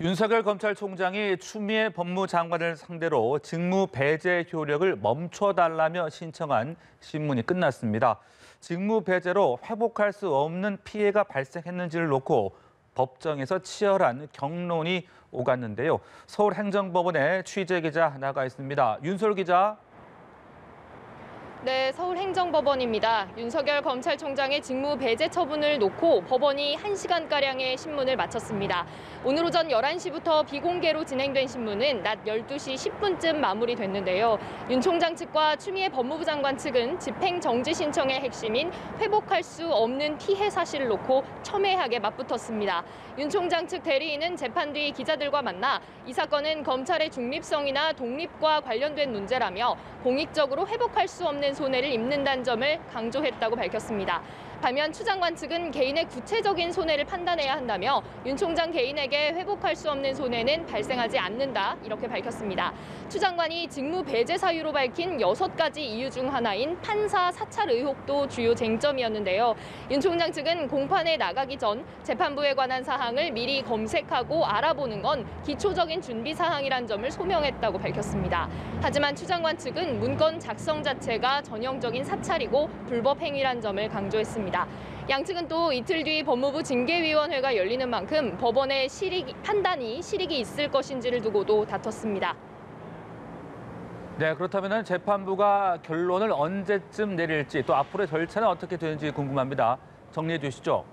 윤석열 검찰총장이 추미애 법무장관을 상대로 직무 배제 효력을 멈춰달라며 신청한 신문이 끝났습니다. 직무 배제로 회복할 수 없는 피해가 발생했는지를 놓고 법정에서 치열한 격론이 오갔는데요. 서울행정법원에 취재기자 나가 있습니다. 윤솔 기자. 네, 서울행정법원입니다. 윤석열 검찰총장의 직무 배제 처분을 놓고 법원이 1시간가량의 신문을 마쳤습니다. 오늘 오전 11시부터 비공개로 진행된 신문은 낮 12시 10분쯤 마무리됐는데요. 윤 총장 측과 추미애 법무부 장관 측은 집행정지 신청의 핵심인 회복할 수 없는 피해 사실을 놓고 첨예하게 맞붙었습니다. 윤 총장 측 대리인은 재판 뒤 기자들과 만나 이 사건은 검찰의 중립성이나 독립과 관련된 문제라며 공익적으로 회복할 수 없는 손해를 입는다는 점을 강조했다고 밝혔습니다. 반면 추 장관 측은 개인의 구체적인 손해를 판단해야 한다며 윤 총장 개인에게 회복할 수 없는 손해는 발생하지 않는다 이렇게 밝혔습니다. 추 장관이 직무 배제 사유로 밝힌 6가지 이유 중 하나인 판사 사찰 의혹도 주요 쟁점이었는데요. 윤 총장 측은 공판에 나가기 전 재판부에 관한 사항을 미리 검색하고 알아보는 건 기초적인 준비 사항이란 점을 소명했다고 밝혔습니다. 하지만 추 장관 측은 문건 작성 자체가 전형적인 사찰이고 불법 행위란 점을 강조했습니다. 양측은 또 이틀 뒤 법무부 징계위원회가 열리는 만큼 법원의 판단이 실익이 있을 것인지를 두고도 다퉜습니다. 네, 그렇다면 재판부가 결론을 언제쯤 내릴지 또 앞으로의 절차는 어떻게 되는지 궁금합니다. 정리해 주시죠.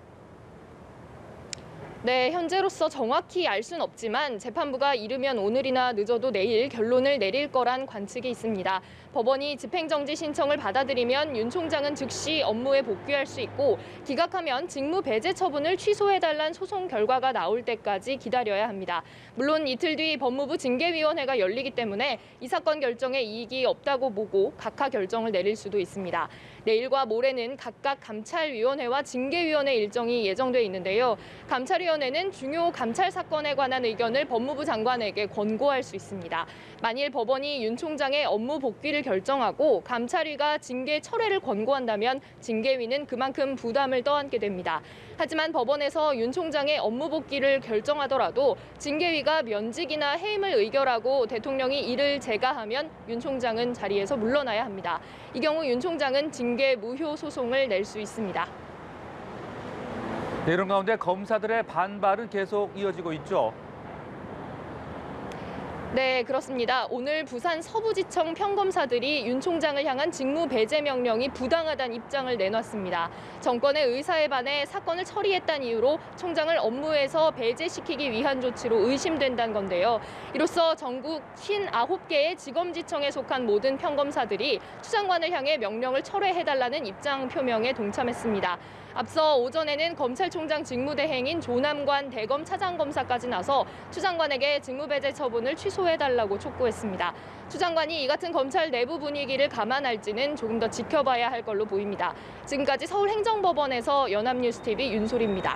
네, 현재로서 정확히 알 수는 없지만 재판부가 이르면 오늘이나 늦어도 내일 결론을 내릴 거란 관측이 있습니다. 법원이 집행정지 신청을 받아들이면 윤 총장은 즉시 업무에 복귀할 수 있고 기각하면 직무 배제 처분을 취소해달란 소송 결과가 나올 때까지 기다려야 합니다. 물론 이틀 뒤 법무부 징계위원회가 열리기 때문에 이 사건 결정에 이익이 없다고 보고 각하 결정을 내릴 수도 있습니다. 내일과 모레는 각각 감찰위원회와 징계위원회 일정이 예정돼 있는데요. 감찰위원회는 중요 감찰 사건에 관한 의견을 법무부 장관에게 권고할 수 있습니다. 만일 법원이 윤 총장의 업무 복귀를 결정하고 감찰위가 징계 철회를 권고한다면 징계위는 그만큼 부담을 떠안게 됩니다. 하지만 법원에서 윤 총장의 업무 복귀를 결정하더라도 징계위가 면직이나 해임을 의결하고 대통령이 이를 재가하면 윤 총장은 자리에서 물러나야 합니다. 이 경우 윤 총장은 징계 무효 소송을 낼 수 있습니다. 네, 이런 가운데 검사들의 반발은 계속 이어지고 있죠. 네, 그렇습니다. 오늘 부산 서부지청 평검사들이 윤 총장을 향한 직무 배제 명령이 부당하다는 입장을 내놨습니다. 정권의 의사에 반해 사건을 처리했다는 이유로 총장을 업무에서 배제시키기 위한 조치로 의심된다는 건데요. 이로써 전국 59개의 지검지청에 속한 모든 평검사들이 추 장관을 향해 명령을 철회해달라는 입장 표명에 동참했습니다. 앞서 오전에는 검찰총장 직무대행인 조남관 대검 차장검사까지 나서 추 장관에게 직무배제 처분을 취소해달라고 촉구했습니다. 추 장관이 이 같은 검찰 내부 분위기를 감안할지는 조금 더 지켜봐야 할 걸로 보입니다. 지금까지 서울행정법원에서 연합뉴스TV 윤솔입니다.